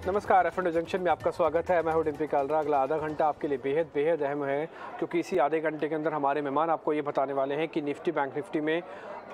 नमस्कार, F&O junction में आपका स्वागत है। मैं हूं डिम्पी कालरा। अगला आधा घंटा आपके लिए बेहद बेहद अहम है, क्योंकि इसी आधे घंटे के अंदर हमारे मेहमान आपको ये बताने वाले हैं कि निफ्टी बैंक निफ्टी में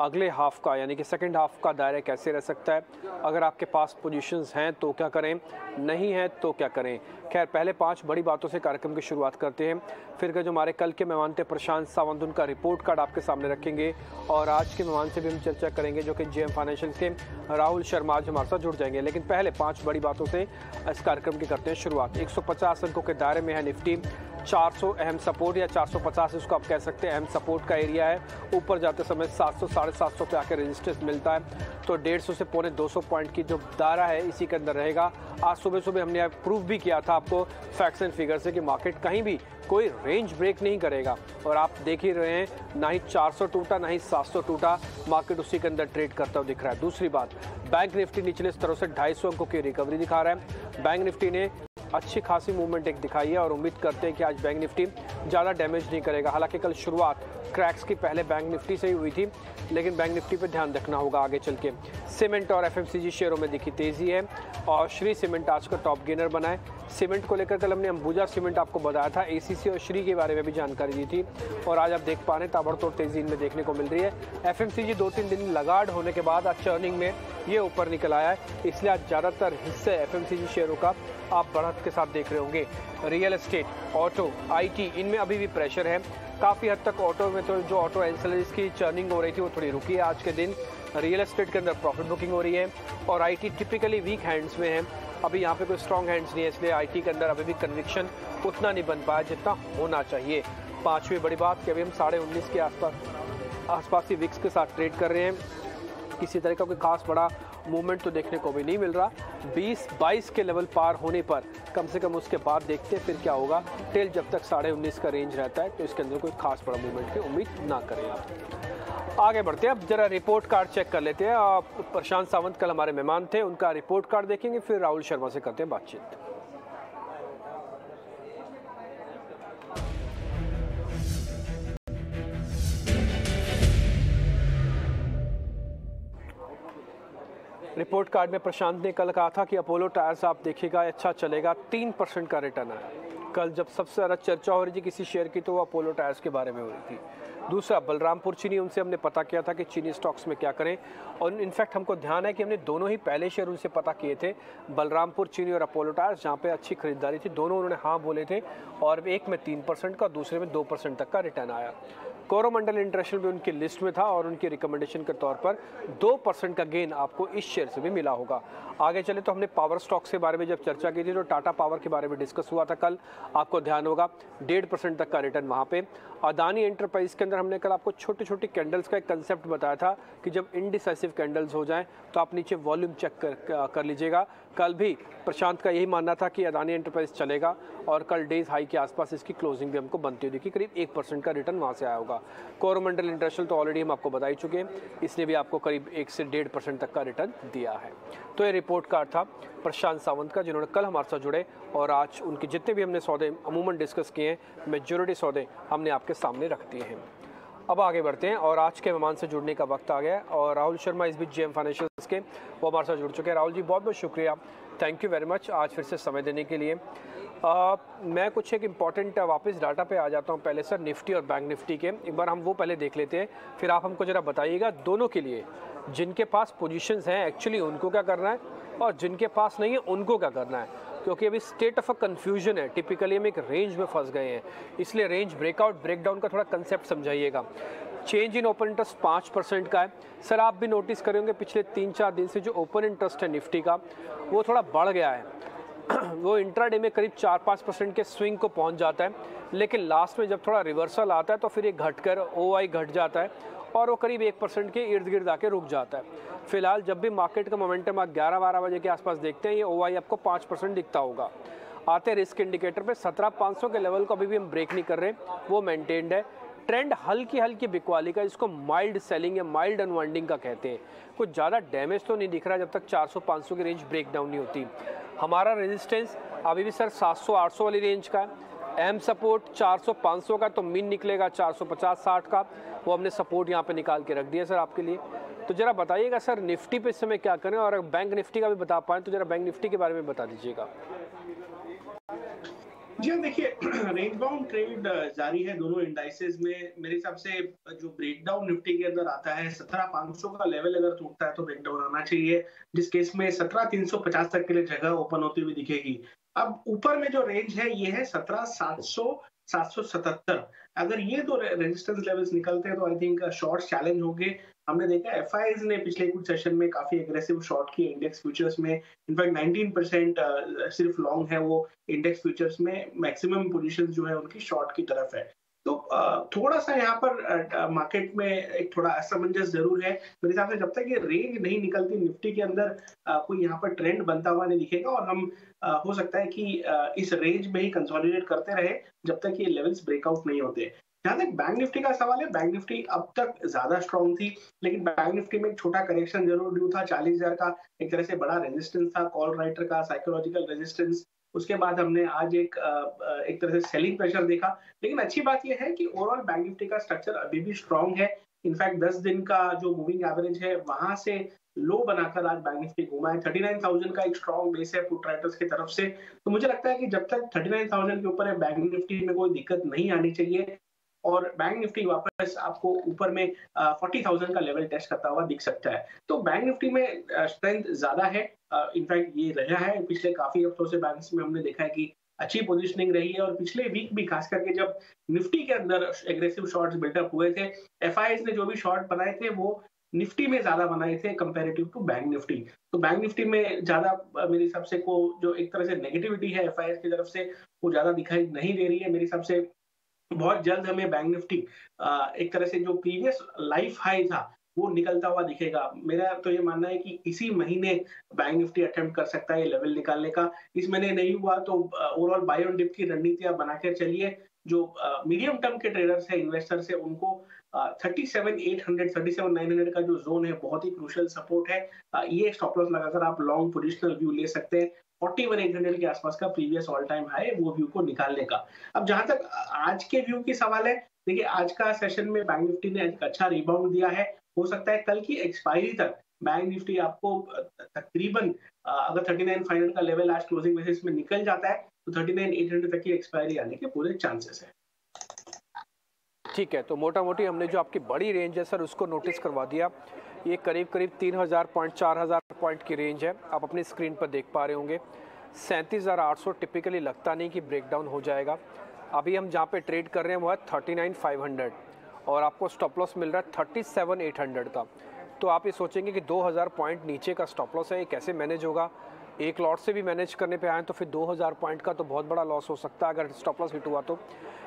अगले हाफ का यानी कि सेकंड हाफ का दायरा कैसे रह सकता है। अगर आपके पास पोजीशंस हैं तो क्या करें, नहीं है तो क्या करें। खैर, पहले 5 बड़ी बातों से कार्यक्रम की शुरुआत करते हैं। फिर जो हमारे कल के मेहमान थे प्रशांत सावंत, उनका रिपोर्ट कार्ड आपके सामने रखेंगे और आज के मेहमान से भी हम चर्चा करेंगे जो कि जेएम फाइनेंशियल के राहुल शर्मा आज हमारे साथ जुड़ जाएंगे। लेकिन पहले 5 बड़ी बातों से इस कार्यक्रम की करते हैं शुरुआत। 150 अंकों के दायरे में है निफ्टी। 400 अहम सपोर्ट या 450 इसको आप कह सकते हैं अहम सपोर्ट का एरिया है। ऊपर जाते समय 700 साढ़े 700 पे आकर रेजिस्टेंस मिलता है, तो 150 से पौने 200 पॉइंट की जो दायरा है इसी के अंदर रहेगा। आज सुबह सुबह हमने प्रूव भी किया था आपको फैक्ट्स एंड फिगर से कि मार्केट कहीं भी कोई रेंज ब्रेक नहीं करेगा, और आप देख ही रहे हैं ना ही 400 टूटा ना ही 700 टूटा, मार्केट उसी के अंदर ट्रेड करता हुआ दिख रहा है। दूसरी बात, बैंक निफ्टी निचले स्तरों से 250 अंकों की रिकवरी दिखा रहा है। बैंक निफ्टी ने अच्छी खासी मूवमेंट एक दिखाई है और उम्मीद करते हैं कि आज बैंक निफ्टी ज़्यादा डैमेज नहीं करेगा। हालांकि कल शुरुआत क्रैक्स की पहले बैंक निफ्टी से ही हुई थी, लेकिन बैंक निफ्टी पे ध्यान रखना होगा आगे चल के। सीमेंट और एफएमसीजी शेयरों में दिखी तेजी है और श्री सीमेंट आज का टॉप गेनर बना है। सीमेंट को लेकर कल हमने अंबुजा सीमेंट आपको बताया था, एसीसी और श्री के बारे में भी जानकारी दी थी, और आज आप देख पा रहे हैं ताबड़तोड़ तेजी इनमें देखने को मिल रही है। एफएमसीजी 2-3 दिन लगाड़ होने के बाद आज चर्निंग में ये ऊपर निकल आया है, इसलिए आज ज़्यादातर हिस्से एफएमसीजी शेयरों का आप बढ़त के साथ देख रहे होंगे। रियल एस्टेट, ऑटो, आईटी, इनमें अभी भी प्रेशर है काफ़ी हद तक। ऑटो में तो जो ऑटो एंसेलरीज की चर्निंग हो रही थी वो थोड़ी रुकी है आज के दिन। रियल एस्टेट के अंदर प्रॉफिट बुकिंग हो रही है और आईटी टिपिकली वीक हैंड्स में है। अभी यहाँ पे कोई स्ट्रॉन्ग हैंड्स नहीं है, इसलिए आईटी के अंदर अभी भी कन्विक्शन उतना नहीं बन पाया जितना होना चाहिए। 5वीं बड़ी बात कि अभी हम 19.5 के आसपास ही विक्स के साथ ट्रेड कर रहे हैं। किसी तरह का कोई खास बड़ा मूवमेंट तो देखने को भी नहीं मिल रहा। 20-22 के लेवल पार होने पर कम से कम उसके बाद देखते हैं फिर क्या होगा। टेल जब तक 19.5 का रेंज रहता है तो इसके अंदर कोई खास बड़ा मूवमेंट की उम्मीद ना करें आप। आगे बढ़ते हैं, अब जरा रिपोर्ट कार्ड चेक कर लेते हैं। प्रशांत सावंत कल हमारे मेहमान थे, उनका रिपोर्ट कार्ड देखेंगे, फिर राहुल शर्मा से करते हैं बातचीत। रिपोर्ट कार्ड में प्रशांत ने कल कहा था कि अपोलो टायर्स आप देखिएगा अच्छा चलेगा, 3% का रिटर्न है। कल जब सबसे ज़्यादा चर्चा हो रही थी किसी शेयर की तो वो अपोलो टायर्स के बारे में हो रही थी। दूसरा, बलरामपुर चीनी, उनसे हमने पता किया था कि चीनी स्टॉक्स में क्या करें, और इनफैक्ट हमको ध्यान है कि हमने दोनों ही पहले शेयर उनसे पता किए थे, बलरामपुर चीनी और अपोलो टायर्स, जहाँ पे अच्छी खरीदारी थी। दोनों उन्होंने हाँ बोले थे और एक में 3% का, दूसरे में 2% तक का रिटर्न आया। कोरोमंडल इंटरनेशनल भी उनकी लिस्ट में था और उनकी रिकमेंडेशन के तौर पर 2% का गेन आपको इस शेयर से भी मिला होगा। आगे चले तो हमने पावर स्टॉक्स के बारे में जब चर्चा की थी तो टाटा पावर के बारे में डिस्कस हुआ था कल, आपको ध्यान होगा 1.5% तक का रिटर्न वहाँ पे। अदानी एंटरप्राइज के अंदर हमने कल आपको छोटी छोटी कैंडल्स का एक कंसेप्ट बताया था कि जब इनडिसाइसिव कैंडल्स हो जाएं तो आप नीचे वॉल्यूम चेक कर लीजिएगा। कल भी प्रशांत का यही मानना था कि अदानी एंटरप्राइज चलेगा और कल डेज हाई के आसपास इसकी क्लोजिंग भी हमको बनती हुई दिखी, करीब 1% का रिटर्न वहाँ से आया होगा। कोरोमंडल इंटरनेशनल तो ऑलरेडी हम आपको बता ही चुके हैं, इसने भी आपको करीब 1 से 1.5% तक का रिटर्न दिया है। तो ये रिपोर्ट कार्ड था प्रशांत सावंत का, जिन्होंने कल हमारे साथ जुड़े और आज उनके जितने भी हमने सौदे अमूमन डिस्कस किए हैं, मेजॉरिटी सौदे हमने आपके सामने रख दिए हैं। अब आगे बढ़ते हैं और आज के मेहमान से जुड़ने का वक्त आ गया और राहुल शर्मा इस बीच जेएम फाइनेंशियल के वो हमारे साथ जुड़ चुके हैं। राहुल जी, बहुत बहुत शुक्रिया, थैंक यू वेरी मच आज फिर से समय देने के लिए। मैं कुछ एक इम्पॉर्टेंट वापस डाटा पे आ जाता हूँ पहले सर, निफ्टी और बैंक निफ्टी के एक बार हम वो पहले देख लेते हैं, फिर आप हमको ज़रा बताइएगा दोनों के लिए, जिनके पास पोजीशंस हैं एक्चुअली उनको क्या करना है और जिनके पास नहीं है उनको क्या करना है, क्योंकि अभी स्टेट ऑफ अ कन्फ्यूजन है। टिपिकली हम एक रेंज में फंस गए हैं, इसलिए रेंज ब्रेकआउट ब्रेकडाउन का थोड़ा कंसेप्ट समझाइएगा। चेंज इन ओपन इंटरेस्ट 5% का है सर, आप भी नोटिस करेंगे पिछले 3-4 दिन से जो ओपन इंटरेस्ट है निफ्टी का वो थोड़ा बढ़ गया है। वो इंट्राडे में करीब 4-5% के स्विंग को पहुंच जाता है, लेकिन लास्ट में जब थोड़ा रिवर्सल आता है तो फिर ये घटकर ओआई घट जाता है और वो करीब 1% के इर्द गिर्द आके रुक जाता है। फिलहाल जब भी मार्केट का मोमेंटम आप 11-12 बजे के आसपास देखते हैं, ये ओआई आपको 5% दिखता होगा। आते रिस्क इंडिकेटर पे 17,500 के लेवल को अभी भी हम ब्रेक नहीं कर रहे, वो मेंटेन्ड है। ट्रेंड हल्की हल्की बिकवाली का, जिसको माइल्ड सेलिंग या माइल्ड अनवाइंडिंग का कहते हैं, कुछ ज़्यादा डैमेज तो नहीं दिख रहा जब तक 400-500 की रेंज ब्रेक डाउन नहीं होती। हमारा रेजिस्टेंस अभी भी सर 700-800 वाली रेंज का है। अहम सपोर्ट 400-500 का, तो मीन निकलेगा 450-60 का, वो हमने सपोर्ट यहाँ पे निकाल के रख दिया सर आपके लिए। तो जरा बताइएगा सर निफ्टी पे इस समय क्या करें, और बैंक निफ्टी का भी बता पाएँ तो जरा बैंक निफ्टी के बारे में बता दीजिएगा। जी हाँ, देखिए रेंज बाउंड ट्रेड जारी है दोनों इंडाइसेस में। मेरे हिसाब से जो ब्रेकडाउन निफ्टी के अंदर आता है 17,500 का लेवल अगर टूटता है तो ब्रेकडाउन आना चाहिए, जिस केस में 17,350 तक के लिए जगह ओपन होती हुई दिखेगी। अब ऊपर में जो रेंज है ये है 17,700 777। अगर ये दो रेजिस्टेंस लेवल्स निकलते हैं तो आई थिंक शॉर्ट चैलेंज होंगे। हमने देखा एफआईज ने पिछले कुछ सेशन में काफी एग्रेसिव शॉर्ट किए इंडेक्स फ्यूचर्स में। इनफैक्ट 19% सिर्फ लॉन्ग है वो इंडेक्स फ्यूचर्स में, मैक्सिमम पोजीशंस जो है उनकी शॉर्ट की तरफ है। तो थोड़ा सा यहाँ पर मार्केट में एक थोड़ा असमंजस जरूर है। मेरे हिसाब से जब तक ये रेंज नहीं निकलती निफ्टी के अंदर कोई यहाँ पर ट्रेंड बनता हुआ नहीं दिखेगा, और हम हो सकता है कि इस रेंज में ही कंसोलिडेट करते रहे जब तक ये लेवल्स ब्रेकआउट नहीं होते। जहां तक बैंक निफ्टी का सवाल है, बैंक निफ्टी अब तक ज्यादा स्ट्रॉन्ग थी, लेकिन बैंक निफ्टी में एक छोटा करेक्शन जरूर ड्यू था। 40,000 का एक तरह से बड़ा रेजिस्टेंस था, कॉल राइटर का साइकोलॉजिकल रेजिस्टेंस। उसके बाद हमने आज एक तरह से सेलिंग प्रेशर देखा। लेकिन अच्छी बात यह है कि ओवरऑल बैंक निफ्टी का स्ट्रक्चर अभी भी स्ट्रॉन्ग है। इनफैक्ट 10 दिन का जो मूविंग एवरेज है वहां से लो बनाकर आज बैंक निफ्टी घूमा है। 39,000 का एक स्ट्रॉन्ग बेस है पुट राइटर्स की तरफ से। तो मुझे लगता है कि जब तक 39,000 के ऊपर है बैंक निफ्टी में कोई दिक्कत नहीं आनी चाहिए, और बैंक निफ्टी वापस आपको ऊपर में 40,000 का लेवल टेस्ट करता हुआ दिख सकता है। तो बैंक निफ्टी में स्ट्रेंथ ज्यादा है। इनफैक्ट ये रहा है पिछले काफी हफ्तों से बैंक्स में हमने देखा है कि अच्छी पोजीशनिंग रही है, और पिछले वीक भी खास करके जब निफ्टी के अंदर एग्रेसिव शॉर्ट्स बिल्डअप हुए थे, एफआईज ने जो भी शॉर्ट बनाए थे वो निफ्टी में ज्यादा बनाए थे कंपैरेटिव टू बैंक निफ्टी। तो बैंक निफ्टी में ज्यादा मेरे हिसाब से को जो एक तरह से नेगेटिविटी है एफआईज की तरफ से वो ज्यादा दिखाई नहीं दे रही है। मेरे हिसाब से बहुत जल्द हमें बैंक निफ्टी एक तरह से जो प्रीवियस लाइफ हाई था वो निकलता हुआ दिखेगा। मेरा तो ये मानना है कि इसी महीने बैंक निफ्टी अटेम्प्ट कर सकता है ये लेवल निकालने का। इस महीने नहीं हुआ तो ओवरऑल बाय ऑन डिप की रणनीति आप बनाकर चलिए। जो मीडियम टर्म के ट्रेडर्स है, इन्वेस्टर्स है, उनको 37,800 37,900 का जो जोन है बहुत ही क्रूशियल सपोर्ट है। ये स्टॉप लॉस लगाकर आप लॉन्ग पोजिशनल व्यू ले सकते हैं। 41,800 के आसपास का प्रीवियस ऑल टाइम हाई वो व्यू को निकालने का। अब जहां तक आज के व्यू की सवाल है, देखिए आज का सेशन में बैंक निफ्टी ने एक अच्छा रिबाउंड दिया है। हो सकता है कल की एक्सपायरी तक बैंक निफ्टी आपको तकरीबन अगर 39,500 का लेवल आज क्लोजिंग बेसिस में निकल जाता है तो 39,800 तक की एक्सपायरी आने के पूरे चांसेस है। ठीक है, तो मोटा मोटी हमने जो आपकी बड़ी रेंज है सर उसको नोटिस करवा दिया। ये करीब करीब 3,000 पॉइंट 4,000 पॉइंट की रेंज है, आप अपनी स्क्रीन पर देख पा रहे होंगे। 37,800 टिपिकली लगता नहीं कि ब्रेकडाउन हो जाएगा। अभी हम जहाँ पे ट्रेड कर रहे हैं वो है 39,500, और आपको स्टॉप लॉस मिल रहा है 37,800 का। तो आप ये सोचेंगे कि 2,000 पॉइंट नीचे का स्टॉप लॉस है, ये कैसे मैनेज होगा। एक लॉट से भी मैनेज करने पे आए तो फिर 2,000 पॉइंट का तो बहुत बड़ा लॉस हो सकता है अगर स्टॉप लॉस हिट हुआ तो।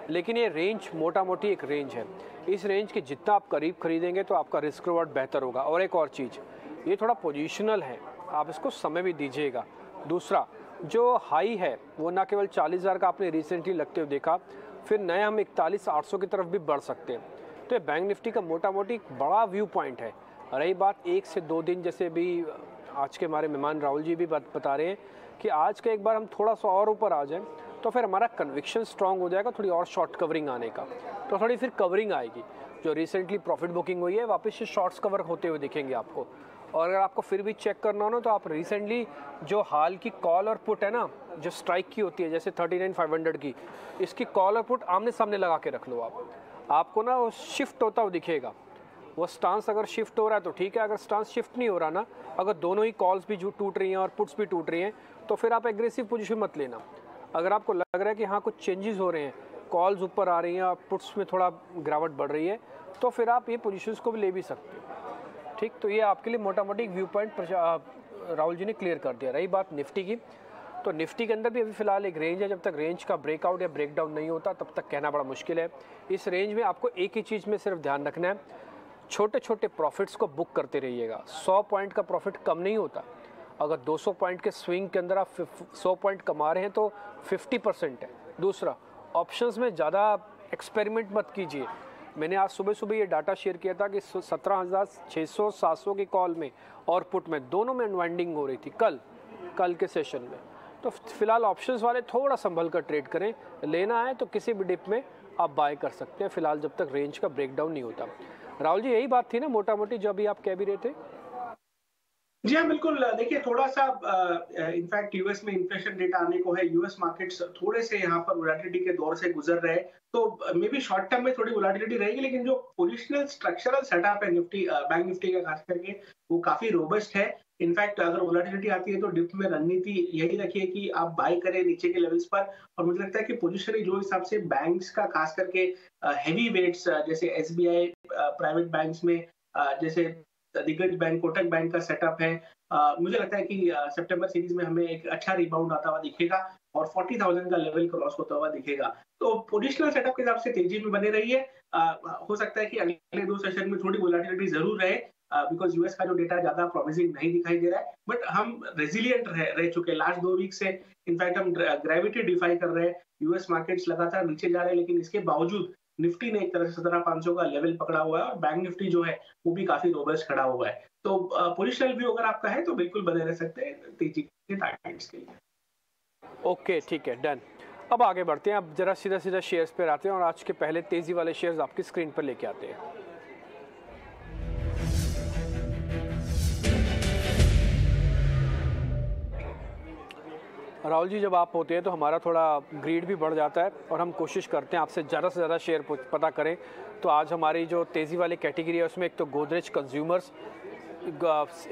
लेकिन ये रेंज मोटा मोटी एक रेंज है, इस रेंज के जितना आप करीब खरीदेंगे तो आपका रिस्क रिवॉर्ड बेहतर होगा। और एक और चीज़, ये थोड़ा पोजिशनल है, आप इसको समय भी दीजिएगा। दूसरा, जो हाई है वो ना केवल 40,000 का आपने रिसेंटली लगते हुए देखा, फिर नए हम 41,800 की तरफ भी बढ़ सकते हैं। तो ये बैंक निफ्टी का मोटा मोटी एक बड़ा व्यू पॉइंट है। रही बात 1 से 2 दिन, जैसे भी आज के हमारे मेहमान राहुल जी भी बता रहे हैं कि आज का एक बार हम थोड़ा सा और ऊपर आ जाएं तो फिर हमारा कन्विक्शन स्ट्रांग हो जाएगा, थोड़ी और शॉर्ट कवरिंग आने का, तो थोड़ी फिर कवरिंग आएगी। जो रिसेंटली प्रॉफिट बुकिंग हुई है वापस से शॉर्ट्स कवर होते हुए दिखेंगे आपको। और अगर आपको फिर भी चेक करना हो ना तो आप रिसेंटली जो हाल की कॉल और पुट है ना, जो स्ट्राइक की होती है जैसे 39,500 की, इसकी कॉल और पुट आमने सामने लगा के रख लो आपको ना वो शिफ्ट होता हुआ दिखेगा। वो स्टांस अगर शिफ्ट हो रहा है तो ठीक है, अगर स्टांस शिफ्ट नहीं हो रहा ना, अगर दोनों ही कॉल्स भी जो टूट रही हैं और पुट्स भी टूट रही हैं, तो फिर आप एग्रेसिव पोजीशन मत लेना। अगर आपको लग रहा है कि हाँ कुछ चेंजेस हो रहे हैं, कॉल्स ऊपर आ रही हैं और पुट्स में थोड़ा गिरावट बढ़ रही है, तो फिर आप ये पोजीशंस को भी ले भी सकते हो। ठीक, तो ये आपके लिए मोटा मोटी व्यू पॉइंट राहुल जी ने क्लियर कर दिया। रही बात निफ्टी की, तो निफ्टी के अंदर भी अभी फिलहाल एक रेंज है, जब तक रेंज का ब्रेकआउट या ब्रेकडाउन नहीं होता तब तक कहना बड़ा मुश्किल है। इस रेंज में आपको एक ही चीज़ में सिर्फ ध्यान रखना है, छोटे छोटे प्रॉफिट्स को बुक करते रहिएगा। 100 पॉइंट का प्रॉफिट कम नहीं होता। अगर 200 पॉइंट के स्विंग के अंदर आप 100 पॉइंट कमा रहे हैं तो 50% है। दूसरा, ऑप्शंस में ज़्यादा एक्सपेरिमेंट मत कीजिए। मैंने आज सुबह सुबह ये डाटा शेयर किया था कि 17,600 700 की कॉल में और पुट में दोनों में अनवाइंडिंग हो रही थी कल के सेशन में। तो फिलहाल ऑप्शंस वाले थोड़ा संभल कर ट्रेड करें। लेना है तो किसी भी डिप में आप बाय कर सकते हैं फिलहाल, जब तक रेंज का ब्रेकडाउन नहीं होता। राहुल जी, यही बात थी ना मोटा मोटी जो अभी आप कह भी रहे थे? जी हाँ, बिल्कुल। देखिए, थोड़ा-सा इनफैक्ट यूएस में इन्फ्लेशन डेटा आने को है, यूएस मार्केट्स थोड़े से यहाँ पर वोलेटिलिटी के दौर से गुज़र रहे हैं, तो मे बी शॉर्ट टर्म में थोड़ी वोलेटिलिटी रहेगी, लेकिन जो पोजिशनल स्ट्रक्चरल सेटअप है निफ्टी बैंक निफ्टी का खास करके, वो काफ़ी रोबस्ट है। इनफैक्ट अगर वोलेटिलिटी आती है तो डिप में रणनीति यही रखिए कि आप बाय करें नीचे के लेवल्स पर, और मुझे लगता है कि पोजिशनली जो हिसाब से बैंक्स का खास करके हेवी वेट्स जैसे एसबीआई प्राइवेट बैंक्स में जैसे दिग्गज बैंक, कोटक बैंक का सेटअप है। मुझे लगता है कि सितंबर सीरीज में हमें एक अच्छा रिबाउंड आता हुआ दिखेगा और 40,000 का लेवल क्रॉस होता हुआ दिखेगा। तो पोजिशनल सेटअप के हिसाब से तेजी में बने रहिए। हो सकता है कि अगले 2 सेशन में थोड़ी वोलेटिलिटी ज़रूर रहे, बिकॉज़ यूएस का जो डेटा ज़्यादा प्रॉमिसिंग नहीं दिखाई दे रहा है, बट हम रेजिलिएंट रह चुके हैं लास्ट 2 वीक से। इनफैक्ट हम ग्रेविटी डिफाई कर रहे हैं। यूएस मार्केट्स लगातार नीचे जा रहे हैं, लेकिन इसके बावजूद निफ्टी ने एक तरह से 17,500 का लेवल पकड़ा हुआ है और बैंक निफ्टी जो है वो भी काफी रोबस्ट खड़ा हुआ है। तो पोजिशनल व्यू अगर आपका है तो बिल्कुल बने रह सकते हैं तेजी के टारगेट्स के लिए। ओके, ठीक है, डन। अब आगे बढ़ते हैं, अब जरा सीधा सीधा शेयर्स पे आते हैं और आज के पहले तेजी वाले शेयर्स आपकी स्क्रीन पर लेके आते हैं। राहुल जी, जब आप होते हैं तो हमारा थोड़ा ग्रीड भी बढ़ जाता है और हम कोशिश करते हैं आपसे ज़्यादा से ज़्यादा शेयर पता करें। तो आज हमारी जो तेज़ी वाली कैटेगरी है उसमें एक तो गोदरेज कंज्यूमर्स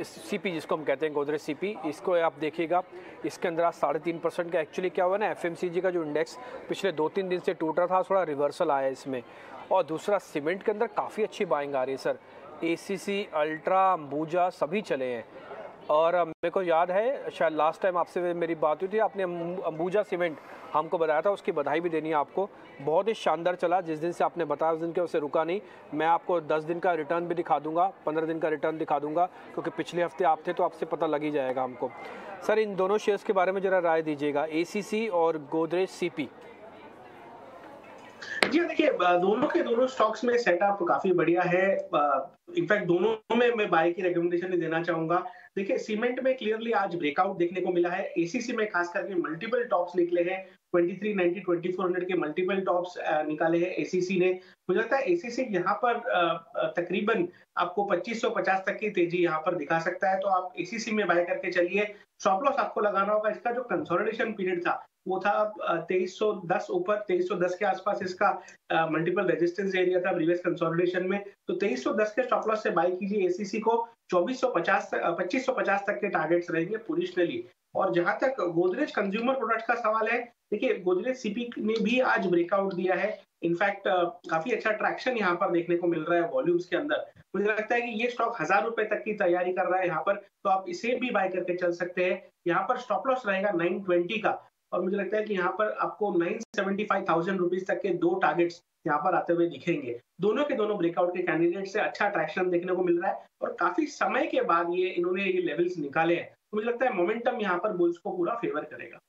सीपी जिसको हम कहते हैं, गोदरेज सीपी, इसको आप देखिएगा, इसके अंदर आज 3.5% का एक्चुअली क्या हुआ ना, एफएमसीजी का जो इंडेक्स पिछले 2-3 दिन से टूट रहा था, थोड़ा रिवर्सल आया इसमें। और दूसरा, सीमेंट के अंदर काफ़ी अच्छी बाइंग आ रही है सर। एसीसी, अल्ट्रा, अंबुजा सभी चले हैं। और मेरे को याद है शायद लास्ट टाइम आपसे मेरी बात हुई थी, आपने अंबुजा सीमेंट हमको बताया था, उसकी बधाई भी देनी है आपको। बहुत ही शानदार चला, जिस दिन से आपने बताया उस दिन के उससे रुका नहीं। मैं आपको 10 दिन का रिटर्न भी दिखा दूंगा, 15 दिन का रिटर्न दिखा दूंगा, क्योंकि पिछले हफ्ते आप थे तो आपसे पता लग ही जाएगा हमको। सर, इन दोनों शेयर्स के बारे में ज़रा राय दीजिएगा, एसीसी और गोदरेज सीपी। जी हाँ, देखिए, दोनों के दोनों स्टॉक्स में सेटअप काफी बढ़िया है। इनफैक्ट दोनों में मैं बाय की रिकमेंडेशन ही देना चाहूंगा। देखिए, सीमेंट में क्लियरली आज ब्रेकआउट देखने को मिला है। एसीसी में खास करके मल्टीपल टॉप्स निकले हैं, 2390, 2400 के मल्टीपल टॉप्स निकाले हैं एसीसी ने। मुझे लगता है एसीसी यहाँ पर तकरीबन आपको 2550 तक की तेजी यहाँ पर दिखा सकता है, तो आप एसीसी में बाय करके चलिए। स्टॉप लॉस आपको लगाना होगा, इसका जो कंसोलिडेशन पीरियड था वो था 2310 ऊपर, 2310 के आसपास इसका मल्टीपल रेजिस्टेंस एरिया था प्रीवियस कंसोलिडेशन में। तो 2310 के स्टॉप लॉस से बाय कीजिए एसीसी को। 2550 तक के टारगेट्स रहेंगे पोजिशनली। और जहां तक गोदरेज कंज्यूमर प्रोडक्ट्स का सवाल है, देखिए, गोदरेज सीपी ने भी आज ब्रेकआउट दिया है। इनफैक्ट काफी अच्छा ट्रैक्शन यहाँ पर देखने को मिल रहा है वॉल्यूम्स के अंदर। मुझे लगता है कि ये स्टॉक 1000 रुपए तक की तैयारी कर रहा है यहाँ पर, तो आप इसे भी बाय करके चल सकते हैं। यहाँ पर स्टॉप लॉस रहेगा 920 का, और मुझे लगता है कि यहाँ पर आपको 975,000 रुपीज तक के 2 टारगेट्स यहाँ पर आते हुए दिखेंगे। दोनों के दोनों ब्रेकआउट के कैंडिडेट से अच्छा ट्रैक्शन देखने को मिल रहा है और काफी समय के बाद इन्होंने ये लेवल्स निकाले हैं। तो मुझे लगता है मोमेंटम यहाँ पर बुल्स को पूरा फेवर करेगा।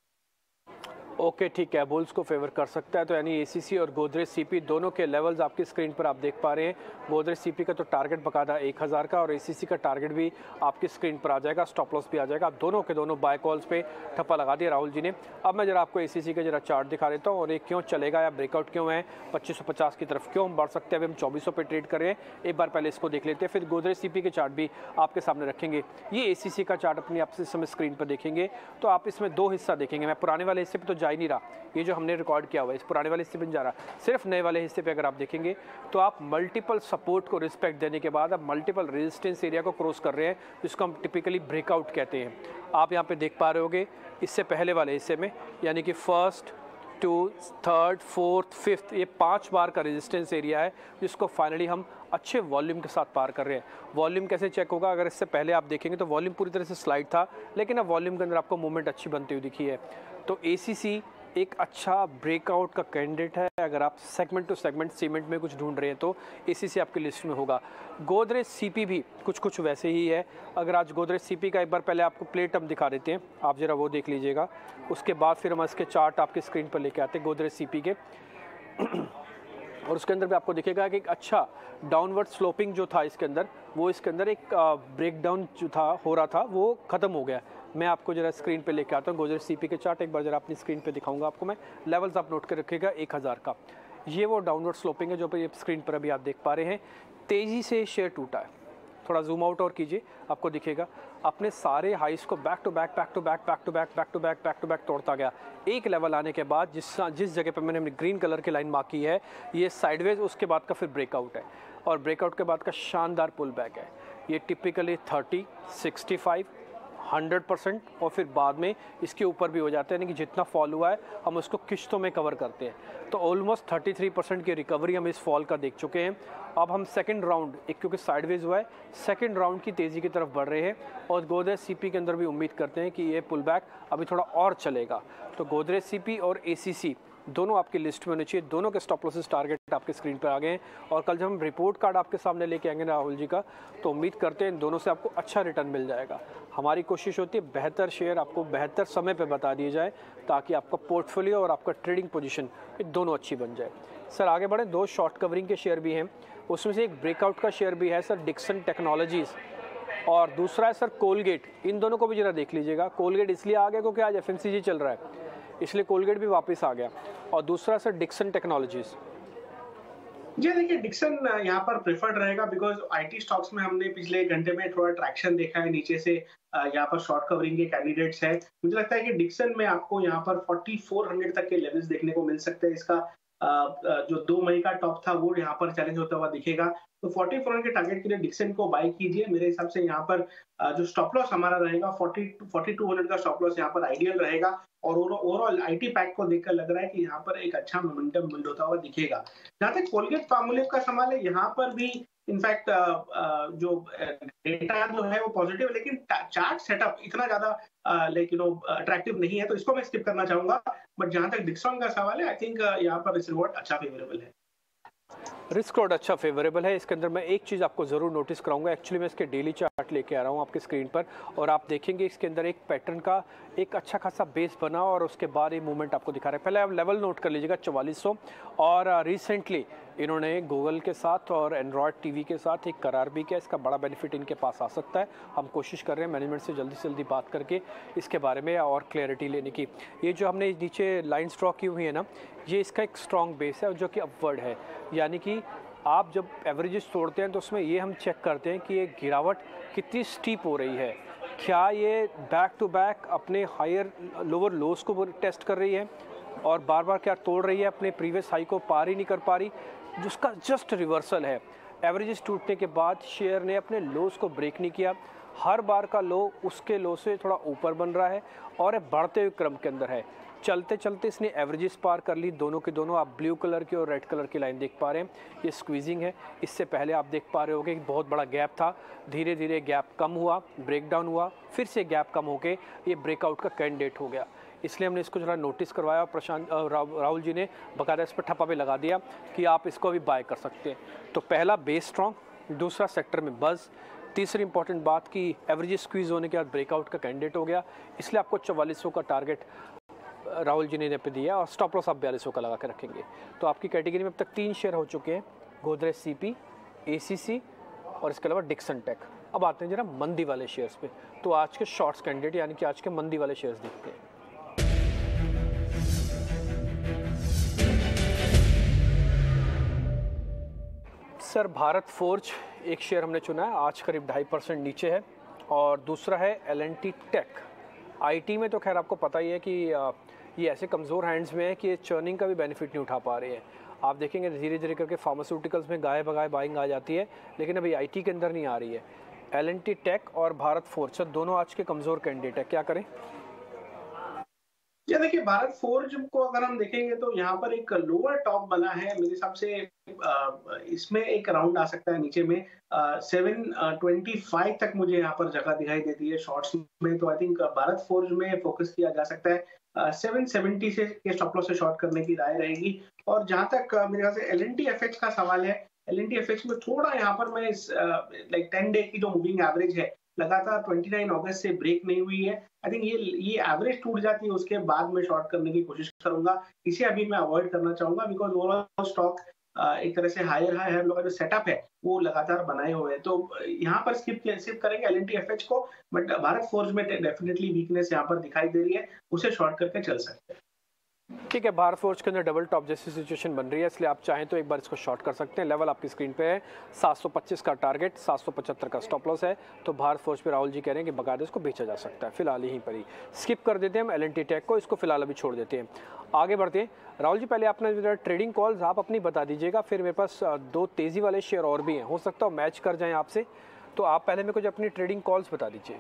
ओके, ठीक है, बुल्स को फेवर कर सकता है। तो यानी एसीसी और गोदरेज सीपी दोनों के लेवल्स आपकी स्क्रीन पर आप देख पा रहे हैं। गोदरेज सीपी का तो टारगेट बकायदा 1000 का और एसीसी का टारगेट भी आपकी स्क्रीन पर आ जाएगा, स्टॉप लॉस भी आ जाएगा। आप दोनों के दोनों बाय कॉल्स पे ठप्पा लगा दिया राहुल जी ने। अब मैं जरा आपको एसीसी का जरा चार्ट दिखा देता हूँ और ये क्यों चलेगा या ब्रेकआउट क्यों है, 2550 की तरफ क्यों हम बढ़ सकते हैं। अभी हम 2400 पे ट्रेड कर रहे हैं, एक बार पहले इसको देख लेते हैं, फिर गोदरेज सीपी के चार्ट भी आपके सामने रखेंगे। ये एसीसी का चार्ट अपनी आप समय स्क्रीन पर देखेंगे तो आप इसमें 2 हिस्सा देखेंगे। मैं पुराने वाले हिस्से पर तो जा ही नहीं रहा, ये जो हमने रिकॉर्ड किया हुआ है इस पुराने वाले हिस्से में जा रहा, सिर्फ नए वाले हिस्से पे अगर आप देखेंगे तो आप मल्टीपल सपोर्ट को रिस्पेक्ट देने के बाद आप मल्टीपल रेजिस्टेंस एरिया को क्रॉस कर रहे हैं, जिसको हम टिपिकली ब्रेकआउट कहते हैं। आप यहाँ पे देख पा रहे होगे इससे पहले वाले हिस्से में, यानी कि फर्स्ट, 2, 3, 4, 5, ये 5 बार का रेजिस्टेंस एरिया है, जिसको फाइनली हम अच्छे वॉल्यूम के साथ पार कर रहे हैं। वॉल्यूम कैसे चेक होगा, अगर इससे पहले आप देखेंगे तो वॉल्यूम पूरी तरह से स्लाइड था, लेकिन अब वॉल्यूम के अंदर आपको मूवमेंट अच्छी बनती हुई दिखी है। तो एसीसी एक अच्छा ब्रेकआउट का कैंडिडेट है। अगर आप सेगमेंट टू सेगमेंट सीमेंट में कुछ ढूंढ रहे हैं तो एसीसी आपकी लिस्ट में होगा। गोदरेज सीपी भी कुछ वैसे ही है। अगर आज गोदरेज सीपी का एक बार पहले आपको प्लेट हम दिखा देते हैं, आप जरा वो देख लीजिएगा, उसके बाद फिर हम इसके चार्ट आपके स्क्रीन पर लेके आते हैं गोदरेज सीपी के। और उसके अंदर भी आपको दिखेगा कि एक अच्छा डाउनवर्ड स्लोपिंग जो था इसके अंदर, वो इसके अंदर एक ब्रेकडाउन जो था हो रहा था वो ख़त्म हो गया। मैं आपको जरा स्क्रीन पे लेके आता हूँ गोदरेज सीपी के चार्ट, एक बार जरा अपनी स्क्रीन पे दिखाऊंगा आपको मैं। लेवल्स आप नोट कर रखिएगा 1000 का। ये वो डाउनवर्ड स्लोपिंग है जो पर स्क्रीन पर अभी आप देख पा रहे हैं। तेज़ी से शेयर टूटा है, थोड़ा जूम आउट और कीजिए, आपको दिखेगा अपने सारे हाइस को back to back back to back back to back back to back back to back तोड़ता गया। एक लेवल आने के बाद जिस जगह पर मैंने ग्रीन कलर की लाइन मार्क की है, ये साइडवेज, उसके बाद का फिर ब्रेकआउट है और ब्रेकआउट के बाद का शानदार पुल बैक है। ये टिपिकली 30, 65, 100% और फिर बाद में इसके ऊपर भी हो जाता है, यानी कि जितना फॉल हुआ है हम उसको किश्तों में कवर करते हैं। तो ऑलमोस्ट 33% की रिकवरी हम इस फॉल का देख चुके हैं। अब हम सेकंड राउंड, एक क्योंकि साइडवेज हुआ है, सेकंड राउंड की तेज़ी की तरफ बढ़ रहे हैं और गोदरेज सीपी के अंदर भी उम्मीद करते हैं कि ये पुल बैक अभी थोड़ा और चलेगा। तो गोदरेज सीपी और एसीसी दोनों आपकी लिस्ट में होने चाहिए, दोनों के स्टॉप लॉसेस टारगेट आपके स्क्रीन पर आ गए हैं। और कल जब हम रिपोर्ट कार्ड आपके सामने लेके आएंगे राहुल जी का, तो उम्मीद करते हैं इन दोनों से आपको अच्छा रिटर्न मिल जाएगा। हमारी कोशिश होती है बेहतर शेयर आपको बेहतर समय पे बता दिए जाए, ताकि आपका पोर्टफोलियो और आपका ट्रेडिंग पोजीशन ये दोनों अच्छी बन जाए। सर आगे बढ़ें, दो शॉर्ट कवरिंग के शेयर भी हैं, उसमें से एक ब्रेकआउट का शेयर भी है सर, डिक्सन टेक्नोलॉजीज़, और दूसरा है सर कोलगेट। इन दोनों को भी जरा देख लीजिएगा। कोलगेट इसलिए आ गया क्योंकि आज एफएमसीजी चल रहा है, इसलिए कोलगेट भी वापस आ गया। और दूसरा सर डिक्सन टेक्नोलॉजीज़। जी देखिए, डिक्सन यहाँ पर प्रेफर्ड रहेगा बिकॉज आईटी स्टॉक्स में हमने पिछले घंटे में थोड़ा ट्रैक्शन देखा है, नीचे से यहाँ पर शॉर्ट कवरिंग के कैंडिडेट्स हैं। मुझे लगता है कि डिक्सन में आपको यहाँ पर 4400 तक के लेवल्स देखने को मिल सकते हैं। इसका जो 2 मई का टॉप था वो यहाँ पर चैलेंज होता हुआ दिखेगा। तो 4400 के टारगेट के लिए डिक्सन को बाय कीजिए। मेरे हिसाब से यहाँ पर जो स्टॉप लॉस हमारा रहेगा 4200 का स्टॉप लॉस यहाँ पर आइडियल रहेगा। और ओवरऑल आईटी पैक को देखकर लग रहा है कि यहाँ पर एक अच्छा मोमेंटम बिल्ड होता हुआ दिखेगा। जहाँ तक कोलगेट पामोलिव का सवाल है, यहाँ पर भी इनफैक्ट जो डेटा जो है वो पॉजिटिव है, लेकिन चार्ट सेटअप इतना ज्यादा अट्रैक्टिव नहीं है, तो इसको मैं स्किप करना चाहूंगा। बट जहां तक डिक्सन का सवाल है, आई थिंक यहाँ पर रिस्क रिवॉर्ड अच्छा फेवरेबल है। रिस्क रोड अच्छा फेवरेबल है। इसके अंदर मैं एक चीज़ आपको ज़रूर नोटिस कराऊंगा, एक्चुअली मैं इसके डेली चार्ट लेके आ रहा हूँ आपके स्क्रीन पर, और आप देखेंगे इसके अंदर एक पैटर्न का एक अच्छा खासा बेस बना और उसके बाद ये मूवमेंट आपको दिखा रहा है। पहले आप लेवल नोट कर लीजिएगा 4400, और रिसेंटली इन्होंने गूगल के साथ और एंड्रॉयड टीवी के साथ एक करार भी किया। इसका बड़ा बेनिफिट इनके पास आ सकता है। हम कोशिश कर रहे हैं मैनेजमेंट से जल्दी से जल्दी बात करके इसके बारे में और क्लैरिटी लेने की। ये जो हमने नीचे लाइन ड्रॉ की हुई है ना, ये इसका एक स्ट्रॉन्ग बेस है जो कि अपवर्ड है, यानी कि आप जब एवरेजेस तोड़ते हैं तो उसमें ये हम चेक करते हैं कि ये गिरावट कितनी स्टीप हो रही है। क्या ये बैक टू बैक अपने हायर लोअर लोस को टेस्ट कर रही है और बार बार क्या तोड़ रही है, अपने प्रीवियस हाई को पार ही नहीं कर पा रही, जिसका जस्ट रिवर्सल है। एवरेजेस टूटने के बाद शेयर ने अपने लोस को ब्रेक नहीं किया, हर बार का लो उसके लो से थोड़ा ऊपर बन रहा है और ये बढ़ते हुए क्रम के अंदर है। चलते चलते इसने एवरेजेस पार कर ली, दोनों के दोनों। आप ब्लू कलर की और रेड कलर की लाइन देख पा रहे हैं, ये स्क्वीजिंग है। इससे पहले आप देख पा रहे होंगे कि बहुत बड़ा गैप था, धीरे धीरे गैप कम हुआ, ब्रेक डाउन हुआ, फिर से गैप कम होके ये ब्रेकआउट का कैंडिडेट हो गया। इसलिए हमने इसको जरा नोटिस करवाया और राहुल जी ने बाकायदा इस पर ठप्पा भी लगा दिया कि आप इसको अभी बाय कर सकते हैं। तो पहला बेस स्ट्रॉन्ग, दूसरा सेक्टर में बज़, तीसरी इंपॉर्टेंट बात कि एवरेज स्क्वीज होने के बाद ब्रेकआउट का कैंडिडेट हो गया। इसलिए आपको 4400 का टारगेट राहुल जी ने पे दिया और स्टॉप लॉस आप 4200 का लगा के रखेंगे। तो आपकी कैटेगरी में अब तक 3 शेयर हो चुके हैं, गोदरेज सीपी, एसीसी और इसके अलावा डिक्सन टेक। अब आते हैं जरा मंदी वाले शेयर्स पे। तो आज के शॉर्ट्स कैंडिडेट यानी कि आज के मंदी वाले शेयर्स देखते हैं। सर भारत फोर्ज एक शेयर हमने चुना है, आज करीब 2.5% नीचे है। और दूसरा है एल&टी टेक। आईटी में तो खैर आपको पता ही है कि ये ऐसे कमज़ोर हैंड्स में है कि चर्निंग का भी बेनिफिट नहीं उठा पा रही है। आप देखेंगे धीरे धीरे करके फार्मास्यूटिकल्स में गाय बगाए बाइंग आ जाती है, लेकिन अभी आईटी के अंदर नहीं आ रही है। एल&टी टेक और भारत फोर्ज दोनों आज के कमज़ोर कैंडिडेट है, क्या करें? ये देखिए, भारत फोर्ज को अगर हम देखेंगे तो यहाँ पर एक लोअर टॉप बना है। मेरे हिसाब से इसमें एक राउंड आ सकता है नीचे में 725 तक मुझे यहाँ पर जगह दिखाई देती है शॉर्ट्स में। तो आई थिंक भारत फोर्ज में फोकस किया जा सकता है। 770 से के स्टॉप लॉस से शॉर्ट करने की राय रहेगी। और जहां तक मेरे ख्याल से एल&टी एफएच का सवाल है, एल&टी एफएच में थोड़ा यहाँ पर मैं लाइक 10 डे की जो मूविंग एवरेज है लगातार 29 अगस्त से ब्रेक नहीं हुई है। आई थिंक ये एवरेज टूट जाती है, उसके बाद मैं शॉर्ट करने की कोशिश करूंगा। इसे अभी मैं अवॉइड करना चाहूंगा बिकॉज ओवरऑल स्टॉक एक तरह से हायर हाई है, हम लोग का जो सेटअप है वो लगातार बनाए हुए हैं। तो यहाँ पर स्किप करेंगे एल&टी एफएच को, बट भारत फोर्ज में डेफिनेटली वीकनेस यहाँ पर दिखाई दे रही है, उसे शॉर्ट करके चल सकते हैं। ठीक है, भारत फोर्ज के अंदर डबल टॉप जैसी सिचुएशन बन रही है, इसलिए आप चाहें तो एक बार इसको शॉर्ट कर सकते हैं। लेवल आपकी स्क्रीन पे है 725 का टारगेट, 775 का स्टॉप लॉस है। तो भारत फोर्ज पे राहुल जी कह रहे हैं कि बकायदे इसको बेचा जा सकता है। फिलहाल यहीं पर ही स्किप कर देते हैं हम L&T टेक को, इसको फिलहाल अभी छोड़ देते हैं। आगे बढ़ते हैं। राहुल जी, पहले आपने ट्रेडिंग कॉल्स आप अपनी बता दीजिएगा, फिर मेरे पास 2 तेजी वाले शेयर और भी हैं, हो सकता है मैच कर जाएँ आपसे। तो आप पहले मेरे को जो अपनी ट्रेडिंग कॉल्स बता दीजिए।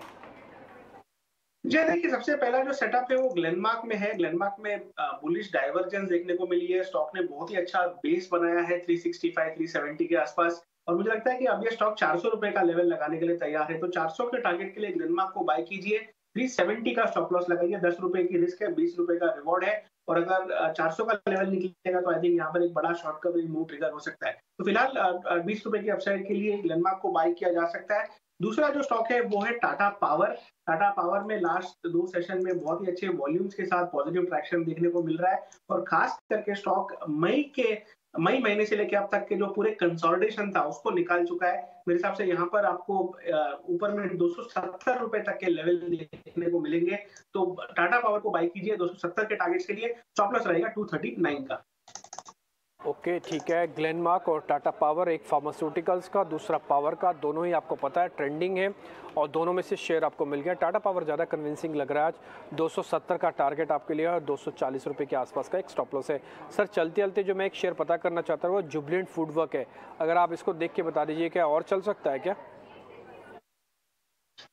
जी देखिए, सबसे पहला जो सेटअप है वो ग्लेनमार्क में है। ग्लेनमार्क में बुलिश डाइवर्जेंस देखने को मिली है। स्टॉक ने बहुत ही अच्छा बेस बनाया है 365 370 के आसपास, और मुझे लगता है कि अब ये स्टॉक 400 रुपए का लेवल लगाने के लिए तैयार है। तो 400 के टारगेट के लिए ग्लेनमार्क को बाय कीजिए, 370 का स्टॉप लॉस लगाइए। 10 रुपए की रिस्क है, 20 रुपए का रिवॉर्ड है, और अगर 400 का लेवल निकलेगा तो आई थिंक यहाँ पर एक बड़ा शॉर्ट कवरिंग मूव ट्रिगर हो सकता है। तो फिलहाल 20 रुपए की अपसाइड के लिए ग्लेनमार्क को बाय किया जा सकता है। दूसरा जो स्टॉक है वो है टाटा पावर। टाटा पावर में लास्ट 2 सेशन में बहुत ही अच्छे वॉल्यूम्स के साथ पॉजिटिव ट्रैक्शन देखने को मिल रहा है, और खास करके स्टॉक मई महीने से लेकर अब तक के जो पूरे कंसोलिडेशन था उसको निकाल चुका है। मेरे हिसाब से यहाँ पर आपको ऊपर में 270 रुपए तक के लेवल देखने को मिलेंगे। तो टाटा पावर को बाय कीजिए 270 के टारगेट्स के लिए। स्टॉप लॉस रहेगा 239 का। ओके, ठीक है। ग्लेनमार्क और टाटा पावर, एक फार्मास्यूटिकल्स का, दूसरा पावर का, दोनों ही आपको पता है ट्रेंडिंग है, और दोनों में से शेयर आपको मिल गया। टाटा पावर ज़्यादा कन्विंसिंग लग रहा है आज। 270 का टारगेट आपके लिए और 240 रुपये के आसपास का एक स्टॉप लॉस है। सर, चलते चलते जो मैं एक शेयर पता करना चाहता हूँ वो जुबिलेंट फूडवर्क है, अगर आप इसको देख के बता दीजिए क्या और चल सकता है क्या?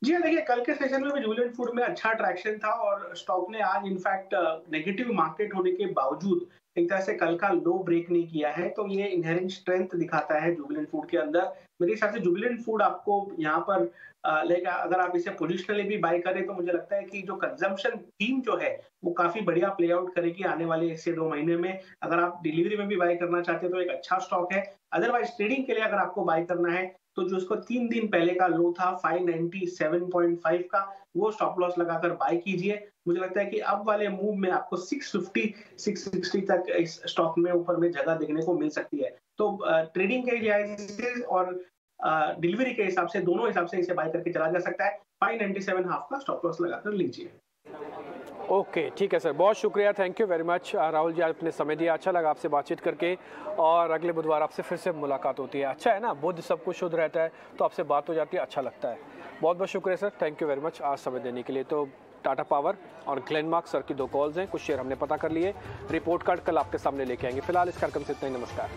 जी हाँ, देखिए कल के सेशन में भी जुबिलेंट फूड में अच्छा ट्रैक्शन था, और स्टॉक ने आज इनफैक्ट नेगेटिव मार्केट होने के बावजूद एक तरह से कल का लो ब्रेक नहीं किया है। तो ये इनहेरेंट स्ट्रेंथ दिखाता है जुबिलेंट फूड के अंदर। मेरे हिसाब से जुबिलेंट फूड आपको यहाँ पर लेगा। अगर आप इसे पोजिशनली भी बाय करें तो मुझे लगता है कि जो कंजम्पशन थीम जो है वो काफी बढ़िया प्ले आउट करेगी आने वाले 1 से 2 महीने में। अगर आप डिलीवरी में भी बाय करना चाहते हैं तो एक अच्छा स्टॉक है। अदरवाइज ट्रेडिंग के लिए अगर आपको बाय करना है तो जो उसको 3 दिन पहले का लो था 597.5 का, वो स्टॉप लॉस लगाकर बाय कीजिए। मुझे लगता है कि अब वाले मूव में आपको 650 660 तक इस स्टॉक में ऊपर में जगह देखने को मिल सकती है। तो ट्रेडिंग के लिहाज और डिलीवरी के हिसाब से, दोनों हिसाब से इसे बाय करके चला जा सकता है। 597 हाफ का स्टॉप लॉस लगाकर लीजिए। ओके, ठीक है सर, बहुत शुक्रिया, thank you very much Rahul ji, आपने समय दिया, अच्छा लगा आपसे बातचीत करके, और अगले बुधवार आपसे फिर से मुलाकात होती है। अच्छा है ना, बुध सब कुछ शुद्ध रहता है तो आपसे बात हो जाती है, अच्छा लगता है। बहुत बहुत शुक्रिया sir, thank you very much आज समय देने के लिए। तो टाटा पावर और ग्लेनमार्क सर की 2 कॉल्स हैं, कुछ शेयर हमने पता कर लिए। रिपोर्ट कार्ड कल आपके सामने लेके आएंगे। फिलहाल इस कार्यक्रम से इतना ही, नमस्कार।